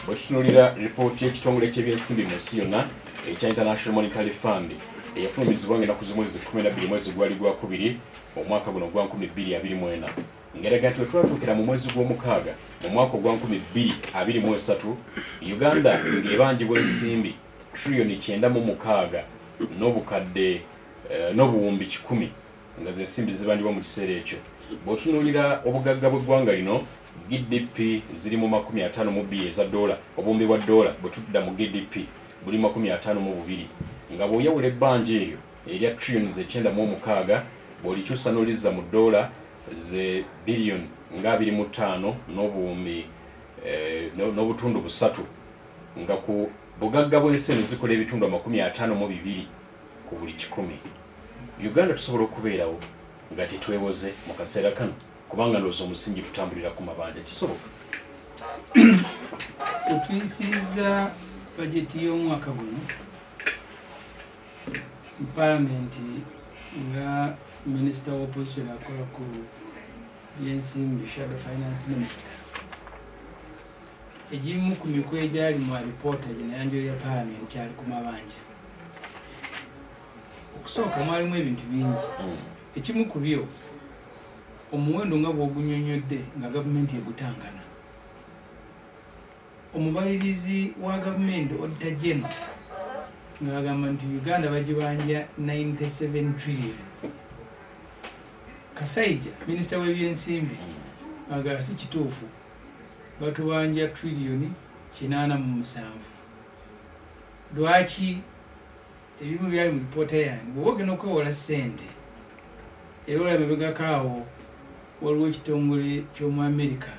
bwetutunulira ripooti y'ekitongole ky'ebyensimbi mu nsi yonna ekya International Monetary Fund eyafulumizibwa ng'ennaku z'omwezi 12 mwezi gwali gwa 2 omwaka guno gwa 2024 ngeraga nti wetwatuukira mu mwezi gw'omukaaga mu mwaka ogwa 2023 Uganda ng'ebanjibwa ensimbi trillioni 9.6 n'obukadde n'obuwumbi 100 nga z'ensimbi zibanjibwa mu kiseera ekyo. Bw'otunuulira obugagga bw'eggwanga lino GDP ziri mu 52 eza dola, obuwumbi bwa dola bwe tudda mu GDP buli 52 nga bw'oyawula ebbanja eryo erya trillioni 9.6 bw'olikyusa n'olizza mu dola ze billion nga 25 n'obuwumbi n'obutundu 3 nga ku bugagga bw'ensi eno zikola ebitundu 52 ku buli 100. Uganda tusobola okubeerawo nga tetwewoze mu kaseera kano kubanga ndowooza omusingi tutambulira ku mabanja kisoboka. Otuyisiriza bajeti y'omwaka guno mu palamenti nga minisita w'opposition akola ku byensimbi shadow finance minister. Egimu ku mikwe egyali mu alipoota gyenayanjula ya palamenti kyali ku mabanja. Okusooka mwalimu ebintu bingi. Ekimu ku byo omuwendo nga bw'ogunyonyodde nga gavumenti egutangana. Omubalirizi wa gavumenti Auditor General ng'agamba nti Uganda bagibanja 97 trillion. Kasaija minisita w'ebyensimbi agamba si kituufu batubanja trillioni 87. Lwaki ebimu byali mu lipoota yange bw'oba ogenda okwewola ssente era olaba emabegakaawo waliwo ekitongole ky'omu Amerika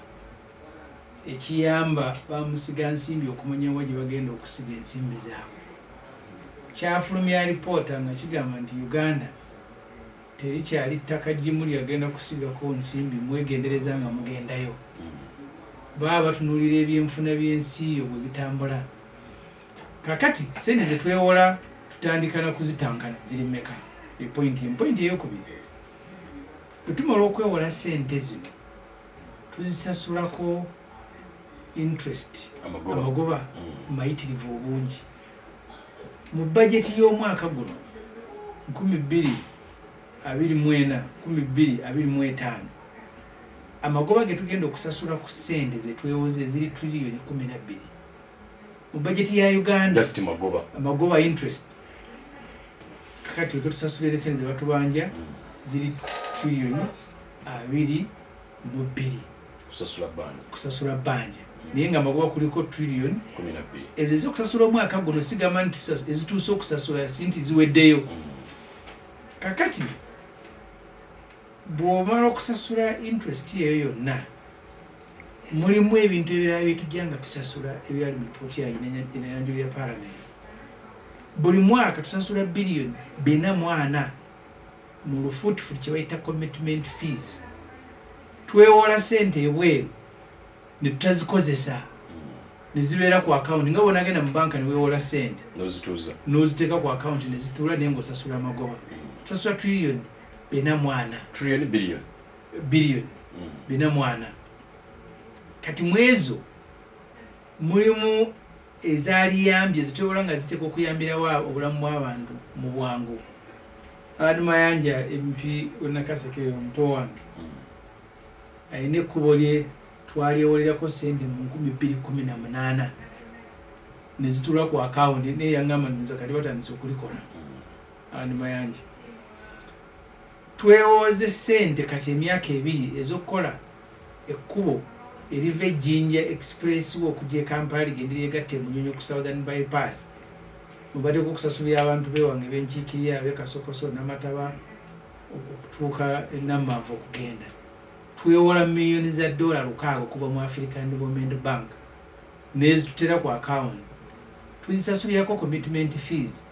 ekiyamba bamusiga nsimbi okumanya wa gye bagenda okusiga ensimbi zaabwe. Kyafulumya alipoota nga kigamba nti Uganda terikyali ttaka ggimu lyagenda kusigako nsimbi mwegendereza nga mugendayo. Baba batunuulira ebyenfuna by'ensi yo bwe bitambula. Kakati sente ze twewola tutandika na kuzitankana ziri mmeka? Empointi ey'okubiri tutumala okwewola sente zino tuzisasulako interest amagoba mayitirivu obungi. Mu bajeti y'omwaka guno 2024-2025 amagoba ge tugenda okusasula ku sente ze twewoze ziri trillioni 12. Mu bajeti ya Uganda just amagoba interest kakati tusasulira sente ze batubanja ziri trillioni 22 kusasula banja naye nga amagoba kuliko trillioni 12 ezo ezokusasula omwaka guno sigamba nti ezituuse okusasula sinti ziweddeyo. Kakati bw'omala okusasula interest eyo yonna mulimu ebintu ebirala byetujja nga tusasula ebyali mu lipooti yange enayanjula ya palamenti. Buli mwaka tusasula billioni 440 mu lufuutifuti kye bayita commitment fees. Twewola sente ebweru ne tutazikozesa ne zibeera ku akawunti nga bw'onagenda mu banka ne weewola sente n'oziteeka ku akawunti ne zituula naye ng'osasula amagoba. Tusasula trillioni 440 billioni 440. Kati mwezo mulimu ezaaliyambye zitwewola nga ziteeka okuyambirawo obulamu bw'abantu mu bwangu. Mayanja MP Nakaseke omuto wange ayina ekkubo lye twalyewolerako sente mu 2018 ne zitula ku akawunti naye yangamba nti kati batandise okulikola. Mayanja twewoze sente kati emyaka 2 ez'okukola ekkubo eriva Jinja Express okujja e Kampala ligenda lyegatte Munyonyo ku Southern Bypass. Mubaddeko okusasulira abantu bewange b'enkiikirira ab'Ekasokoso n'Amataba okutuuka Nammanvu okugenda. Twewola miliyoni za dola 600 okuva mu African Development Bank nezitutera ku akawunti. Tuzisasulirako commitment fees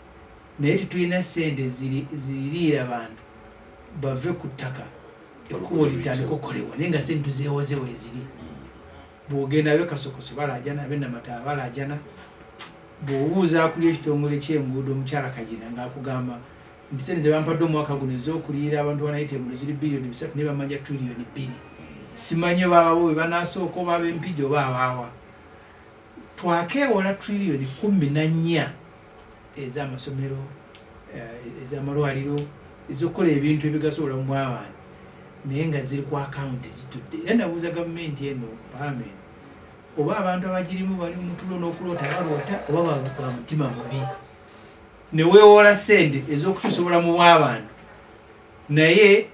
naye tetulina sente ziriira abantu bave ku ttaka ekkubo litandika okukolebwa naye nga sente tuzeewozewo eziri. Bw'ogenda ab'Ekasokoso balaajana, ab'Ennamataba balaajana. Bw'obuuza kuli ekitongole ky'enguudo omukyala Kagina ng'akugamba nti sente ze bampadde omwaka guno ez'okuliira abantu banayita enguudo ziri billioni 3 ne bamanja trillioni 2. Simanyi baabo bwe banaasooka oba ab'empigi oba abaawa. twakeewola trillioni 14 ez'amasomero ez'amalwaliro ezokukola ebintu ebigasobola mu abantu naye nga ziri ku akawunti zitudde. Era nabuuza gavumenti eno paalamenti oba abantu abagirimu bali mu tulo n'okuloota baloota oba ba mutima mubi ne weewola ssente ez'okukyusa obulamu bw'abantu naye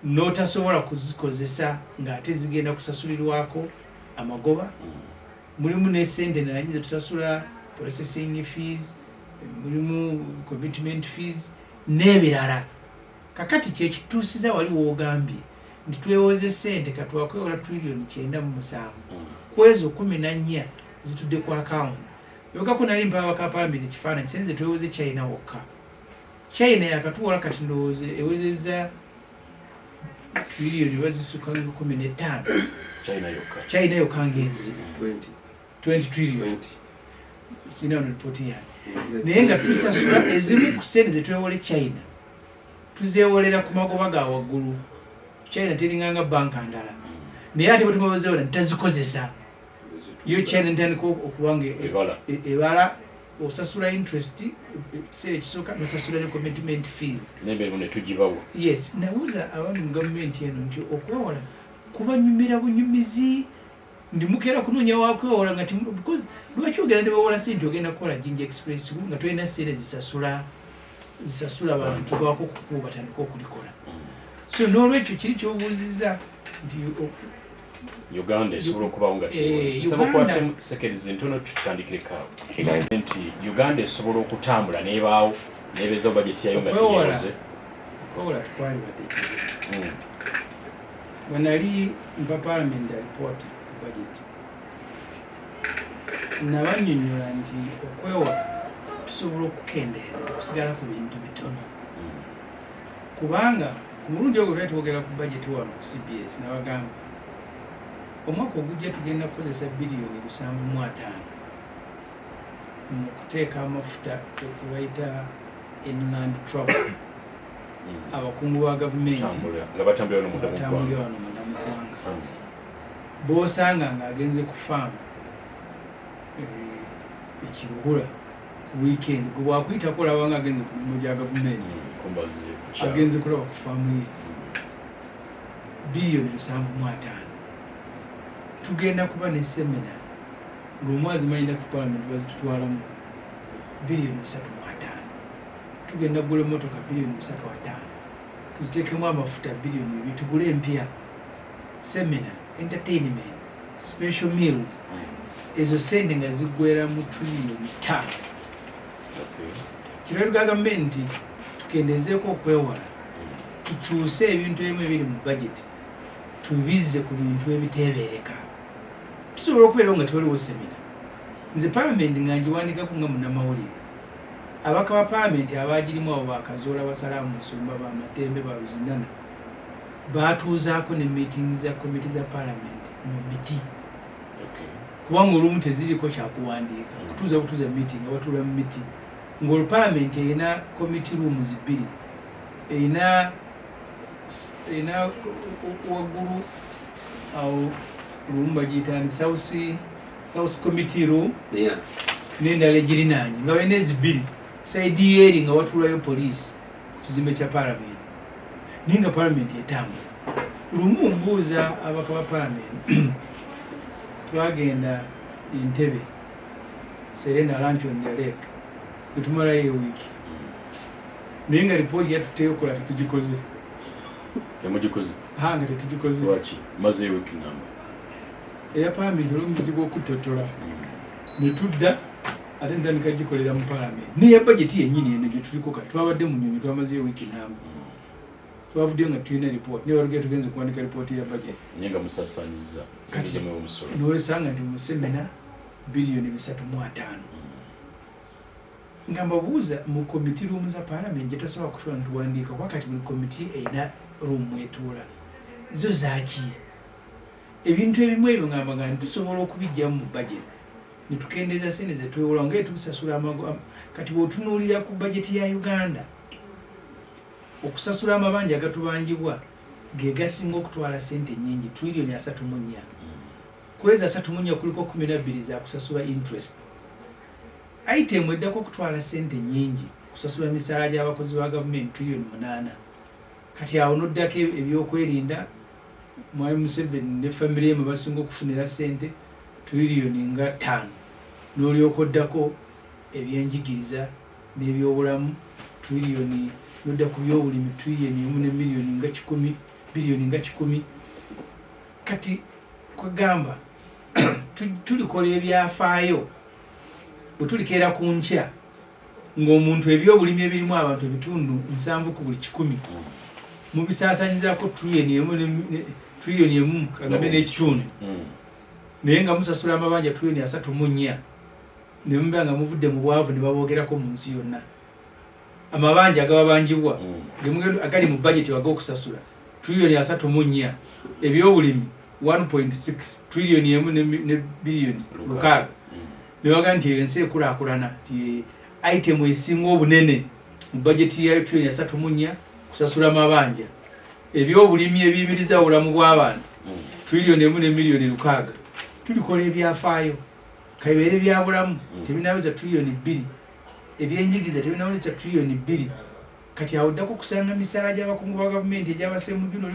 n'otasobola kuzikozesa ng'ate zigenda kusasulirwako amagoba. Mulimu ne ssente nanyi zetusasula processing fees, mulimu commitment fees n'ebirala. Kakati kyekituusiza wali woogambye nti twewoze ssente katwakwewola trillioni 9.7 kwezo 14 zitudde ku akawunti. Yokako nali mpaba ka paalamenti ekifaananyi sente ze twewoze China wokka. China yakatuwola kati ndowooza ewezezza trillioni wazisuka 15. China yokka ng'ensi 20 trillion. Sina ono ripoti yange. Naye nga tusasula ezimu ku ssente ze twewole China tuzeewolera ku magoba ga waggulu. China teringanga banka ndala naye ate bwe tumabazeewola ntitazikozesa yo China ntandika okubanga ebala osasula interest ekiseera ekisooka nosasula ne commitment fees n'emirimu ne tugibawo. Yes, nabuuza abami mu gavumenti eno nti okwewola kubanyumira bunyumizi ndi mukeera kunoonya wakwewola nga because lwaki ogenda ne weewola ssente ogenda kukola Jinja Express nga tolina ssente zisasula abantu tuvaako kukuba batandika okulikola. So n'olwekyo kiri kyobuuzizza nti Uganda esobola okubawo nga teesaba kwatemu seconds ntono tutandikireko nti Uganda esobola okutambula n'ebaawo n'ebeeza budget yayo nga teyewoze. Okwewola tukwali badde kizibu. Bwe nali mpa paalamenti alipoota ku budget nabannyonnyola nti okwewola tusobola okukendeeza okusigala ku bintu bitono kubanga ku mulundi ogwo twali twogera ku budget wano ku CBS nabagamba omwaka ogujja tugenda kukozesa biliyoni 7.5 mu kuteeka amafuta ekibayita inland travel abakungu ba gavumenti nga batambulira wano munda mu ggwanga b'osanga ng'agenze ku faamu ekiruhura ku weekend gwe bwakuyitako olaba nga agenze ku mirimu gya gavumenti agenze kulaba ku faamu ye biliyoni 7.5. Tugenda kuba ne semina ng'omwazi manyina ku paalamenti bazitutwalamu biliyoni 3.5. Tugenda kugula emmotoka biliyoni 3.5 tuziteekemu amafuta biliyoni 2 tugule empya. Semina, entertainment, special meals ezo ssente nga ziggwera mu trillioni 5. Kiro tuga gavumenti tukendezeeko okwewola tukyuse ebintu ebimu ebiri mu budget tubizze ku bintu ebiteebereka. Tusobola okubeerawo nga tewaliwo semina. Nze paalamenti nga ngiwandiikako nga munnamawulire abaka ba paalamenti abagirimu abo bakazoola basalaamu nsumba bamatembe baluzinana baatuuzaako ne meeting za komiti za paalamenti mu miti kubanga olumu teziriko kyakuwandiika kutuuza meeting nga batuula mu miti ng'olu paalamenti erina komiti rooms 2 erina waggulu awo lumu bagiyita ni south committee room n'endala egirinaanye nga balina ezibiri saidi eri nga watuulayo poliisi ku kizimbe kya paalamenti naye nga paalamenti etambula. Lumu mbuuza abaka ba paalamenti twagenda Entebbe Serena lunch on the lake etumalayo ewiiki naye nga ripooti yatuteekola tetugikoze. Yamugikoze nga tetugikoze lwaki maze ewiiki namba eya paalamenti olw'omuzigo okutotola ne tudda ate ntandika gikolera mu paalamenti neya bajeti yennyini eno gye tuliko kati twabadde mu nnyonyi twamazeyo wiiki namba twavuddeyo nga tulina ripooti naye walugera tugenze okuwandika ripooti ya bajeti naye nga musasanyiza zinzemewo omusolo nowesanga nti mu semina biliyoni 3.5 nga mbabuuza mu komiti ruumu za paalamenti gye tasobola kutuula nituwandiika wakati buli komiti erina ruumu etuula zo zaaki ebintu ebimu ebyo ngamba nti tusobola okubijjamu mu bajeti nitukendeeza ssente ze twewola nga tusasula kati bw'otunuulira ku bajeti ya Uganda okusasula amabanja agatubanjibwa ge gasinga okutwala ssente nnyingi trillioni 3.4 kweza 3 kuliko 12 za kusasula interest. Item eddako okutwala sente nyingi kusasula misaala gy'abakozi ba government trillion 8. Kati awo noddako ebyokwerinda Mwai Museveni ne family ye basinga okufunira sente trillion nga 5. N'olyokoddako ebyenjigiriza n'ebyobulamu trillion, nodda ku byobulimi trillion 1 ne million nga 10, billion nga 10. Kati kwegamba tulikola ebyafaayo bwe tulikeera ku nkya ng'omuntu ebyobulimi ebirimu abantu ebitundu 7 ku buli 10 mu bisaasanyizaako trillion 1 kagambe n'ekitundu, naye nga musasula amabanja trillion 3.4 ne muba nga muvudde mu bwavu ne baboogerako mu nsi yonna. Amabanja agababanjibwa agali mu budget wag'okusasula trillion 3.4, ebyobulimi 1.6 trillion 1 ne billion 6. Newaga nti ensi ekulaakulana ti item esinga obunene mu budget ya trillion 3.4 kusasula amabanja, ebyobulimi ebiyimiriza obulamu bw'abantu trillion 1 ne million 6. Tulikola ebyafaayo kabeere byabulamu tebinaweza trillion 2, ebyenjigiriza tebinaweza trillion 2. Kati awo oddako kusanga misaala gy'abakungu ba gavumenti egy'abasemu bino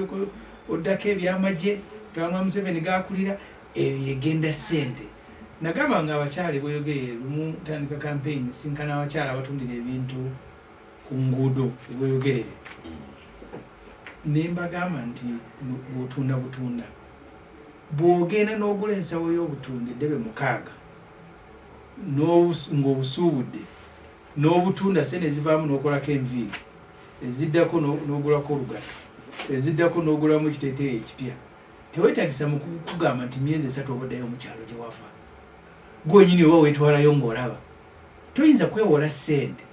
oddako ebyamagye Twanga Museveni gakulira ebigenda sente. Nagamba nga abakyali bweyogere lumu tandika campaign sinkana abakyala abatundira ebintu ku nguudo bweyogerere. Nemba gamba nti bwotunda butunda bwogenda n'ogula ensawo y'obutunda eddebe 6 ng'obusuubudde n'obutunda sente ezivaamu n'okolako enviiri, eziddako n'ogulako olugato, eziddako n'ogulamu ekiteeteeyi ekipya, teweetagisa mu kugamba nti myezi 3 obaddayo mu kyalo gye wafa. Gwenyini oba weetwalayo ng'olaba toyinza kwewola sente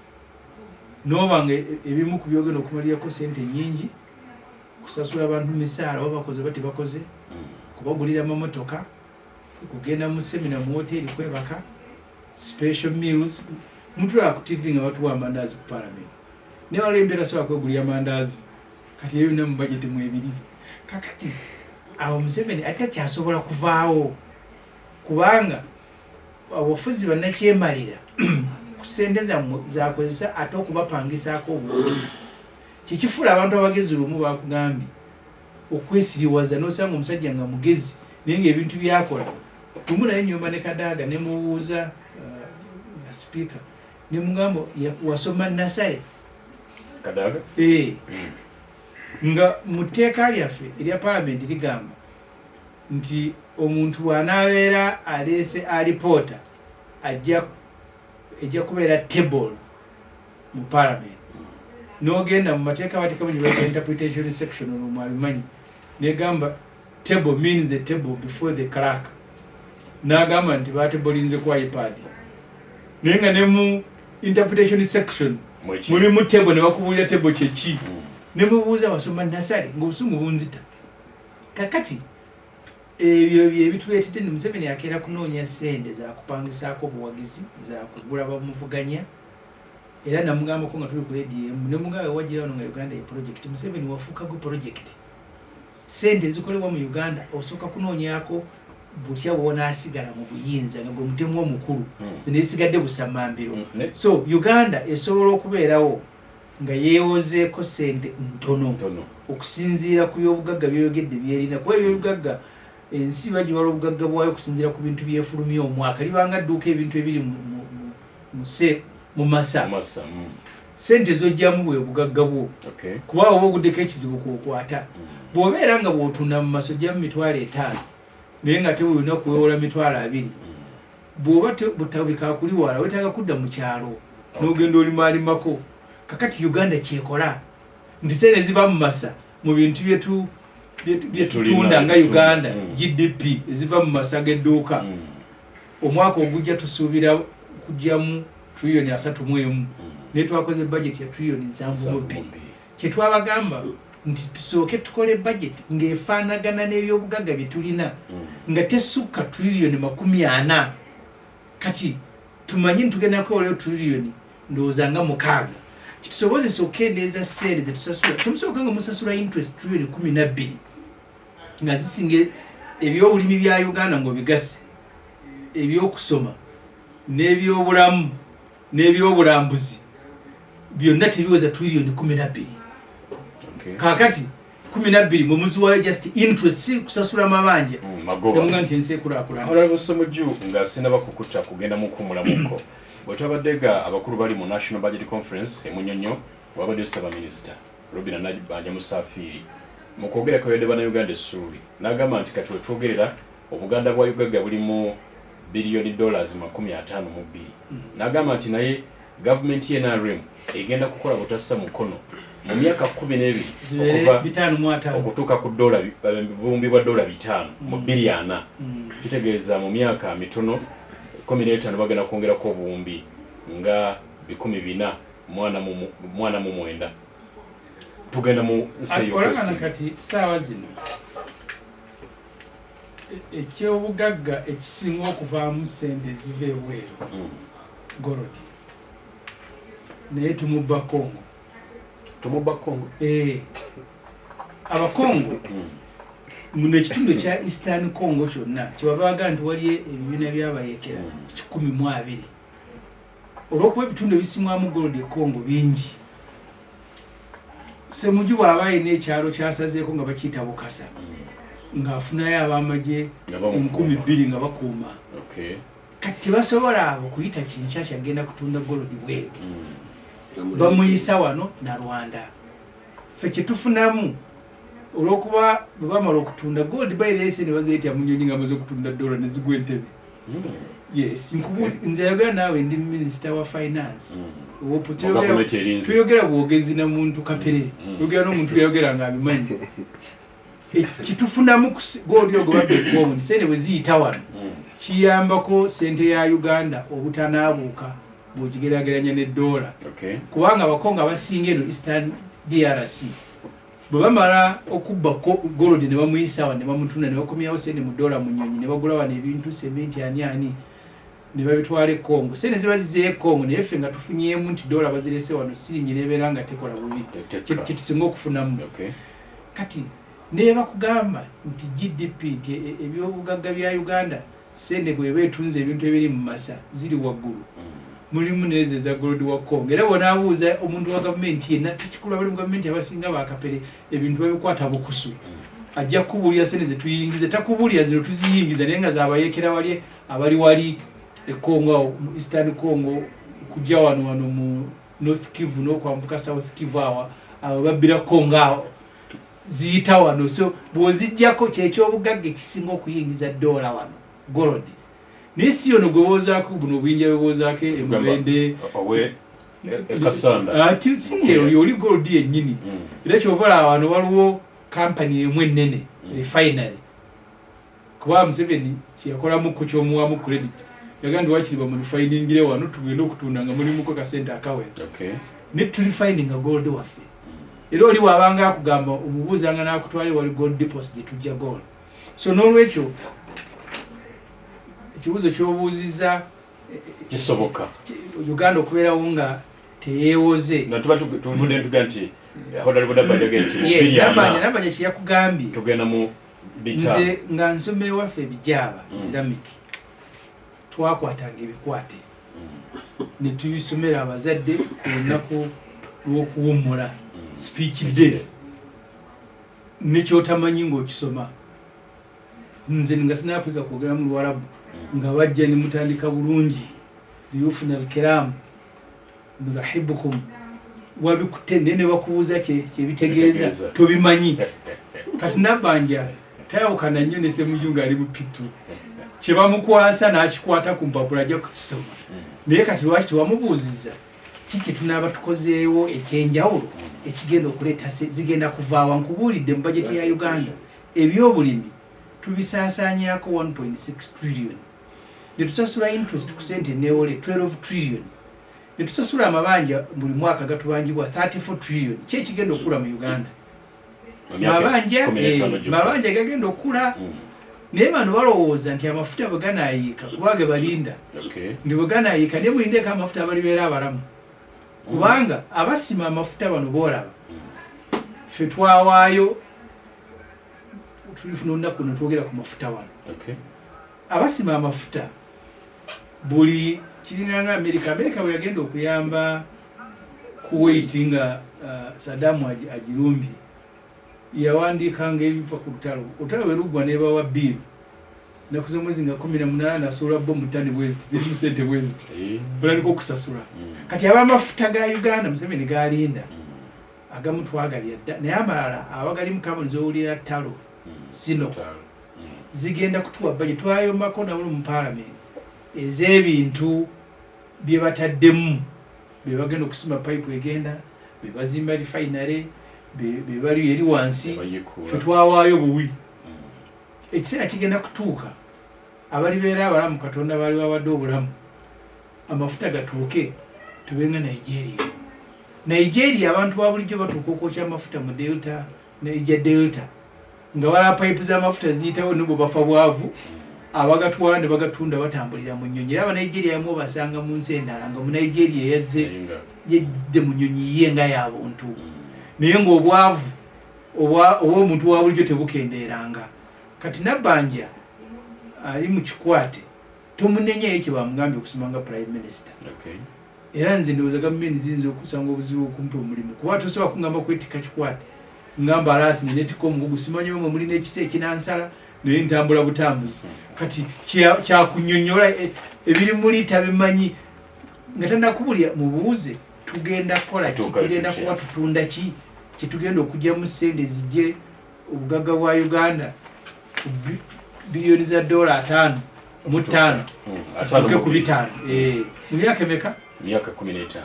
n'oba nga ebimu ku byogenda okumalirako sente nyingi, kusasula abantu misaala oba bakoze oba tebakoze, kubagulira amamotoka, kugenda mu semina mu hoteri kwebaka, special meals. Mutula ku TV nga batuwa amandazi ku parliament. Ne wale empera so akwegulira amandazi. Kati yewe na mu budget mu ebiri. Kakati awo Museveni atakyasobola kuvaawo kubanga abafuzi bannakyemalira kusendeza zakozesa ate okubapangisaako obuwozi. Kikifula abantu abagezi lumu bakugambye okwesiriwaza n'osanga omusajja nga mugezi naye ng'ebintu byakola. Lumu naye nyumba ne Kadaga ne mubuuza speaker ne mugambo wasoma Nasale Kadaga nga muteeka lyaffe erya parliament ligamba nti omuntu wanaabeera aleese alipoota ajja kubeera table mu parliament. N'ogenda mu mateeka bateekamu gye bayita interpretation section olwo abimanyi negamba table means a table before the clerk. N'agamba nti batebolinze ku iPad naye nga ne mu interpretation section mulimu table ne bakubulira table kyeki ne mubuuza wasoma Nasale ng'obusungu bunzita. Kakati ebyo byebituleetedde ne Museveni akeera kunoonya sente za kupangisaako obuwagizi za kugula bamuvuganya era namugambako nga tuli ku radio ne mugawe wajira wano nga Uganda project Museveni wafuuka gwe project. Sente zikolebwa mu Uganda osooka kunoonyako butya bw'onaasigala mu buyinza nga gwe mutemu omukulu zinesigadde busamambiro. So Uganda esobola okubeerawo nga yeewozeeko sente ntono okusinziira ku by'obugagga by'oyogedde byerina kuba eby'obugagga ensi bagiwala obugagga bwayo okusinziira ku bintu byefulumya omwaka libanga dduuka ebintu ebiri mu masa sente zojjamu bwe bugagga bwo kuba oba oguddeko ekizibu kwokwata bw'obeera nga bw'otunda mu maso ojjamu 5,000 naye nga tebulina kuwewola 2,200 bw'oba butabika kuliwala wetaaga kudda mu kyalo n'ogenda olimalimako. Kakati Uganda kyekola nti sente ziva mu masa mu bintu byetutunda nga Uganda GDP eziva mu masa g'edduuka omwaka ogujja tusuubira kujjamu trillion 3.1 ne twakoze budget ya trillion 7.2. Kyetwabagamba nti tusooke tukole budget ng'efaanagana n'ebyobugagga bye tulina nga tesukka trillion 40. Kati tumanyi ntugenda kukola trillion ndowooza nga 6. Kitusobozesa okukendeeza sente ze tusasula. Temusooka nga musasula interest trillion 12 nga zisinga ebyobulimi bya Uganda ngo bigase ebyokusoma n'ebyobulamu n'ebyobulambuzi byonna tebiweza trillion 12 kakati 12 mu muzi wayo just interest kusasula mabanja magoba nti ensi ekulakulana Honorable Somuju nga sinaba kukuta kugenda mu kumulamuko bwetabadega abakulu bali mu National Budget Conference emunyonyo wabadde saba minister Robina Najibanja Musafiri mu kwogera ko yadde bana Uganda essuubi n'agamba nti kati wetwogerera obuganda bwa Uganda bulimu billion dollars 52 n'agamba nti naye government ye NRM egenda kukola butassa mukono mu myaka 12 okuva okutuuka ku dola bumbi bwa dola 5 mu biliana kitegeeza mu myaka mitono 15 bagenda kwongera ko bumbi nga 14 mwana mu mwenda tugenda mu nseyo kwesi kati sawa zino ekyobugagga ekisinga okuvaamu sente ziva ebweru gorodi naye tumubba Kongo abakongo muno ekitundu kya Eastern Congo kyonna kyebavaaga nti wali ebibiina byabayekera 12 olw'okuba ebitundu ebisimwamu gorodi e Congo bingi Semuju bw'aba alina ekyalo kyasazeeko nga bakiyita Bukasa ng'afunayo ab'amagye 20,000 nga bakuuma kati tebasobola abo kuyita kinkya kyagenda kutunda golodi bweru bamuyisa wano na Rwanda ffe kyetufunamu olw'okuba bwe bamala okutunda goldi bayirese ne baziyita munyonyi nga amaze okutunda dola ne zigwa entebe yes nze yagala naawe ndi minister wa finance tuyogera bwogezi na muntu kapere yogera n'omuntu yayogera nga abimanyi kitufunamu goldi ogwo babbe sente bwe ziyita wano kiyambako sente ya Uganda obutanaabuuka bw'okigeraageranya n'eddola kubanga abakongo abasinga eno Eastern DRC bwe bamala okubba golodi ne bamuyisa wano ne bamutunda ne bakomyawo sente mu dola mu nnyonyi ne bagula wano ebintu sementi ani ne babitwala e Congo sente ziba zizeeyo e Congo naye ffe nga tufunyeemu nti dola bazirese wano siringi nebeera nga tekola bubi kyetusinga okufunamu kati ne bakugamba nti GDP nti ebyobugagga bya Uganda sente bweba etunze ebintu ebiri mu masa ziri waggulu mulimu nezo za golodi wa Congo era bonaabuuza omuntu wa gavumenti yenna tukikula bali mu gavumenti abasinga bakapere ebintu babikwata bukusu ajja kubulya sente ze tuyingize takubulya zino tuziyingiza naye nga zabayekera wali abali wali e Congo Eastern Congo kujja wano mu North Kivu n'okwambuka South Kivu abo babbira Congo awo ziyita wano so bw'ozijjako kyekyobugagga ekisinga okuyingiza dola wano golodi n'isi yono gwe boozaako buno obuyinja bwe boozaako emubende ati siyeyo oli golodi yennyini era kyovala wano waliwo kampani emu ennene refinery kuba Museveni kyeyakolamuko kyomuwamu credit yagandi wakiri bamurefiningire wano tugenda okutunda nga mulimuko kasente akawera ne turefininga gold waffe era oli wabanga akugamba omubuuzanga n'akutwale wali gold deposit gye tujja gold so n'olwekyo ekibuuzo kyobuuziza kisoboka Uganda okubeerawo nga teyeewoze natuba tuvudde ntuga nti nabanya kyeyakugambye tugenda mu bita nze nga nsoma ewaffe ebijaaba islamic twakwatanga ebikwate ne tubisomera abazadde ku lunaku lw'okuwummula speech day nekyotamanyi ng'okisoma nze nga sinakwiga kwogera mu Luwarabu nga bajja ne mutandika bulungi biyufuna alkiramu nurahibukum wabikutte ne bakubuuza kyebitegeeza tobimanyi kati Nabbanja tayawukana nnyo ne Ssemujju ng'ali mu pitu kyebamukwasa n'akikwata ku mpapula ajja kukisoma naye kati lwaki tewamubuuziza kiki tunaaba tukozeewo ekyenjawulo ekigenda okuleeta zigenda kuvaawa nkubuulidde mu bajeti ya Uganda ebyobulimi tubisaasaanyaako 1.6 trillion ne tusasula interest ku sente neewole 12 trillion ne tusasula amabanja buli mwaka gatubangibwa 34 trillion ki ekigenda okula mu Uganda mabanja gagenda okula naye bano balowooza nti amafuta bwe ganaayiika kuba ge balinda ndi bwe ganaayiika ne mulindeeko amafuta abalibeera abalamu kubanga abasima amafuta bano boolaba ffe twawaayo tulifuna olunaku kuno twogera ku mafuta wano. Abasima amafuta buli kiringanga Amerika bwe yagenda okuyamba Kuwait nga Saddam agirumbye yawandiikanga ebiva ku lutalo bwe luggwa n'ebawa biiru ennaku z'omwezi nga 18 asobola bomu ttani bweziti zirimu ssente bweziti olandika okusasula kati ab'amafuta ga Uganda Museveni galinda agamu twagalya dda naye amalala abagali mu kaboni z'owulira ttalo sino zigenda kutuwa bbaje twayombako nabo mu paalamenti ez'ebintu bye bataddemu be bagenda okusima pipe egenda be bazimba refinery be bali eri wansi fe twawaayo buwi ekiseera kigenda kutuuka abali beera abalamu Katonda bali bawadde obulamu amafuta gatuuke tubenga Nigeria abantu ba bulijjo batuuka okwokya amafuta mu Delta Niger Delta nga wala pipe z'amafuta ziyitawo nibo bafa bwavu abagatwala ne bagatunda batambulira mu nnyonyi aba Nigeria yamu basanga mu nsi endala nga mu Nigeria yedde mu nnyonyi ye nga y'abuntu naye ng'obwavu obw'omuntu wa bulijjo tebukendeeranga kati Nabbanja ali mu kikwate tomunenyeyo kye bamugambye okusoma nga prime minister era nze ndowooza gavumenti ziyinza okusanga obuzibu okumpa omulimu kuba tosobola kungamba kwetikka kikwate ngamba alaasi nenetikka omugugu simanyi omwe muli n'ekisa ekinansala naye ntambula butambuzi kati kyakunnyonnyola ebiri muli tabimanyi nga tannakubulya mubuuze tugenda kukola ki tugenda kuba tutunda ki kitugenda okugyamu ssente zijje obugagga bwa Uganda biliyoni za $5 mu 5 atuuke ku 5 mu myaka emeka myaka 15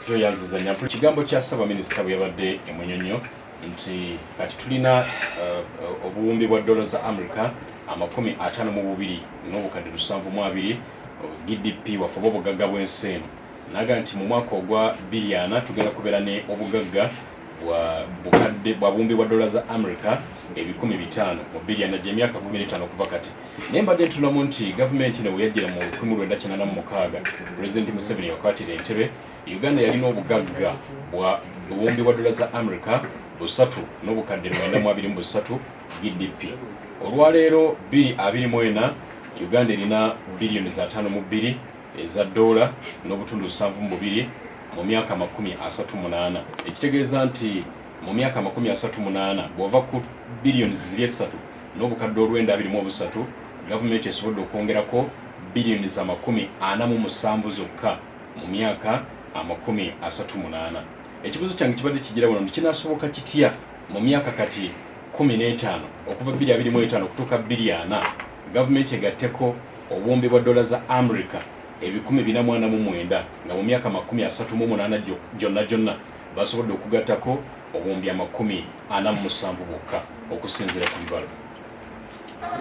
toyanzizanya kigambo kya Ssaabaminisita bwe yabadde emunyonyo nti kati tulina obuwumbi bwa dola za America 52 n'obukadde 72 GDP wafuba obugagga bw'ensi eno naga nti mu mwaka ogwa biliyana tugenda kubeera ne obugagga bwa buwumbi bwa dola za America 500 mu biliyana gy'emyaka 15 kuva kati naye mbadde ntunamu nti gavumenti ne bwe yajjira mu 1986 Pulezidenti Museveni yakwatira entebe Uganda yalina obugagga bwa buwumbi bwa dola za America 3 n'obukadde 923 GDP olwaleero 2024 Uganda erina biliyoni za 5.2 eza dola n'obutundu 7.2 mu myaka 38 ekitegeeza nti mu myaka 38 bw'ova ku biliyoni 3 n'obukadde 923 gavumenti esobodde okwongerako biliyoni za 47 zokka mu myaka 38 ekibuzo kyange kibadde kigira wano nti kinaasoboka kitya mu myaka kati 15 okuva 2025 okutuuka biliyana gavumenti egatteko obuwumbi bwa dola za America 449 nga mu myaka 38 gyonna basobodde okugattako obuwumbi 47 bwokka okusinziira ku bibalo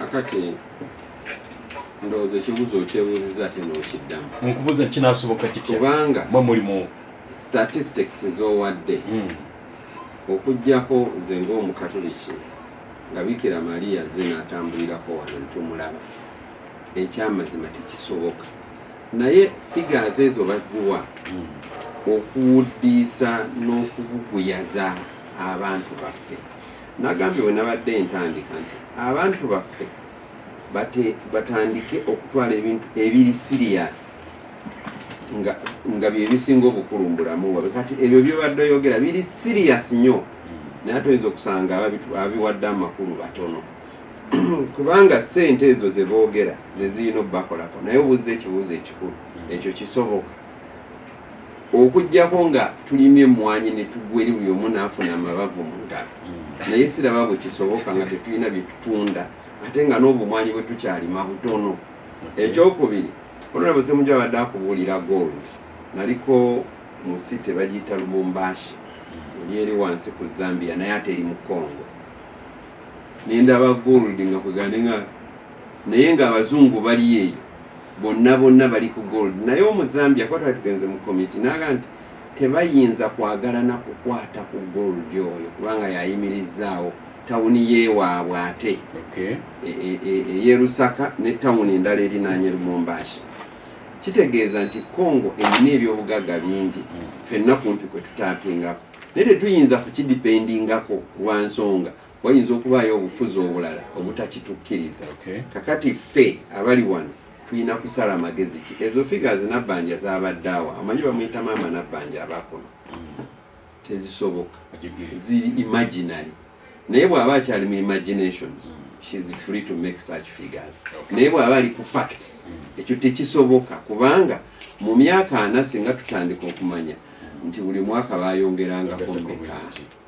akati ndowooza ekibuzo okyebuuziza ate n'okiddamu nkubuuza kinaasoboka kitya kubanga mwe mulimu statistics z'owadde okuggyako nze ng'omukatoliki nga Bikira Maria ze n'atambulirako wano tumulaba ekyamazima tekisoboka naye figures ezo baziwa okuwuddiisa n'okubuguyaza abantu baffe nagambye we nabadde ntandika nti abantu baffe batandike okutwala ebintu ebiri serious nga bye bisinga obukulu mu bulamu bwabwe kati ebyo byobadde oyogera biri serious nnyo naye atoyinza okusanga abiwadde amakulu batono kubanga ssente ezo ze boogera ze zirina obbakolako naye obuuza ekibuuzo ekikulu ekyo kisoboka okuggyako nga tulimye emmwanyi ne tugwa eri buli omu n'afuna amabavu mu ngalo naye siraba bwe kisoboka nga tetulina bye tutunda ate nga n'obumwanyi bwe tukyalima butono ekyokubiri Honorable Ssemujju abadde akubuulira gold naliko mu site bagiyita Lubumbashi eri wansi ku Zambia naye ate eri mu Congo nendaba gold nga kweganenga naye nga abazungu bali eyo bonna bali ku gold naye omu Zambia kwa twali tugenze mu committee naga nti tebayinza kwagalana kukwata ku gold oyo kubanga yayimirizaawo tawuni yeewaabwe ate Lusaka ne tawuni endala erinaanye Lubumbashi kitegeeza nti Congo erina ebyobugagga bingi ffenna kumpi kwe tutaapingako naye tetuyinza kukidipendingako lwa nsonga wayinza okubaayo obufuzi obulala obutakitukkiriza. Okay. Kakati ffe abali wano tulina kusala amagezi ki. Ezo figures Nabbanja z'abadde awo amanyi bamuyita maama Nabbanja abakono tezisoboka, ziri imaginary. Naye bw'aba akyali mu imaginations, she's free to make such figures. Naye bw'aba ali ku facts, ekyo tekisoboka kubanga mu myaka 4 singa tutandika okumanya nti buli mwaka bayongerangako mmeka,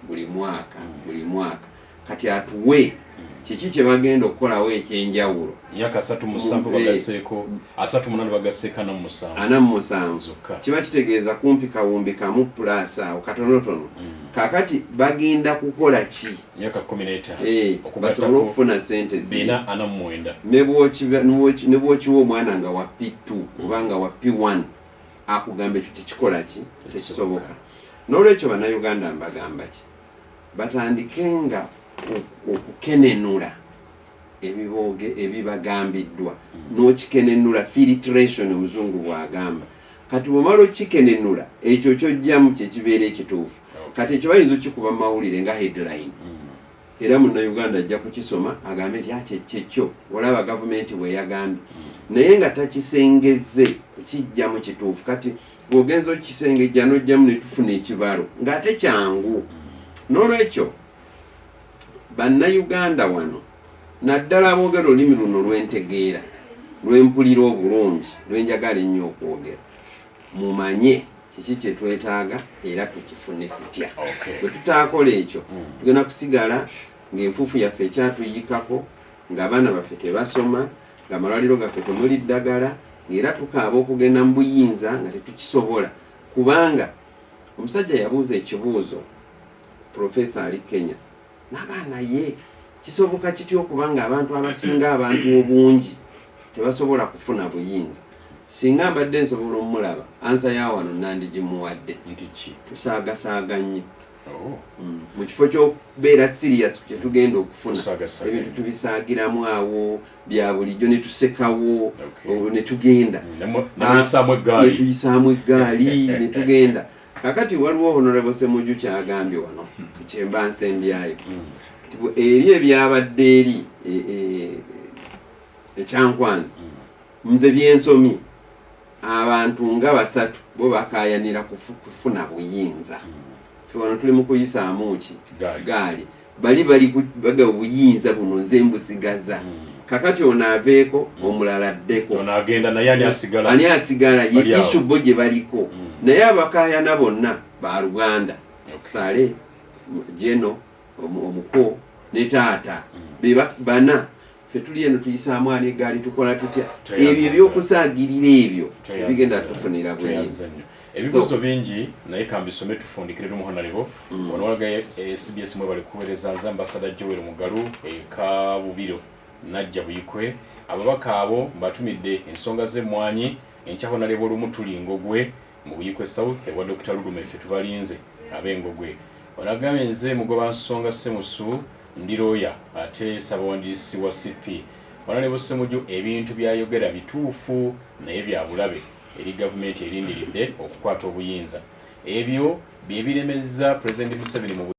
buli mwaka kati atuwe kiki kye bagenda okukolawo ekyenjawulo. Myaka 3 bagaseeko 38 bagaseeka na 7 kiba kitegeeza kumpi kawumbi kamu plus awo katonotono. Kakati bagenda kukola ki? myaka 15 basobole okufuna sente zina 49 ne bw'okiwa omwana nga wa P2 kubanga wa P1 akugamba ekyo tekikola ki? Tekisoboka. N'olwekyo bannayuganda mbagamba ki? Batandikenga okukenenula ebibagambiddwa n'okikenenula filtration omuzungu bw'agamba. Kati bw'omala okikenenula ekyo ky'ojjamu kye kibeera ekituufu. Kati ekyo bayinza okikuba mu mawulire nga headline era munnayuganda ajja kukisoma agambe nti kyekyo olaba gavumenti bwe yagambye naye nga takisengezze kukijjamu kituufu. Kati bw'ogenza okisengejja n'ojjamu ne tufuna ekibalo ng'ate kyangu. N'olwekyo bannayuganda wano naddala aboogera olulimi luno lwentegeera lwempulira obulungi lwenjagala ennyo okwogera mumanye kiki kye twetaaga era tukifune tutya. Bwe tutaakola ekyo tugenda kusigala ng'enfuufu yaffe ekyatuyikako, ng'abaana baffe tebasoma, ng'amalwaliro gaffe temuli ddagala, ng'era tukaaba okugenda mu buyinza nga tetukisobola. Kubanga omusajja yabuuza ekibuuzo Profesa ali Kenya n'abaana ye kisoboka kitya okubanga abantu abasinga abantu obungi tebasobola kufuna buyinza. Singa mbadde nsobola omulaba ansa ya wano nandigimuwadde tusaagasaaga nnyo mu kifo ky'okubeera serious kye tugenda okufuna ebintu tubisaagiramu awo bya bulijjo ne tusekawo ne tugenda ne tuyisaamu eggaali ne tugenda. Kakati waliwo Honorable Ssemujju kyagambye wano kyemba nsembyayo eri ebyabadde eri ekyankwanzi nze byensomye abantu nga 3 bo bakayanira kufuna buyinza. Wano tuli mu kuyisaamu ki gaali bali baga buyinza buno nze mbusigaza. Kakati ono aveeko omulala addeko ani asigala ye kisubbo gye baliko naye abakayana bonna ba Luganda Sale Jeno omuko ne taata bana ffe tuli eno tuyisaamu ani egaali tukola tutya ebyo ebyokusaagirira ebyo ebigenda tufunira buyinza. Ebibuuzo bingi naye kambisome tufundikire tumuhonaleho wano walaga SBS mwe bali kuweereza nze Ambassador Joel Mugalu Kabubiro najja buyikwe ababaka abo mbatumidde ensonga z'emmwanyi enkyahonaleho Lumutulingogwe mu Buyikwe South ewa Dr. Lulume ffe tubalinze ab'Engogwe. Wanagambye nze mugoba nsonga Ssemusu ndi looya ate ssabawandiisi wa CP. Honorable Ssemujju ebintu byayogera bituufu naye bya bulabe eri gavumenti erindiridde okukwata obuyinza. Ebyo bye biremezza President Museveni mu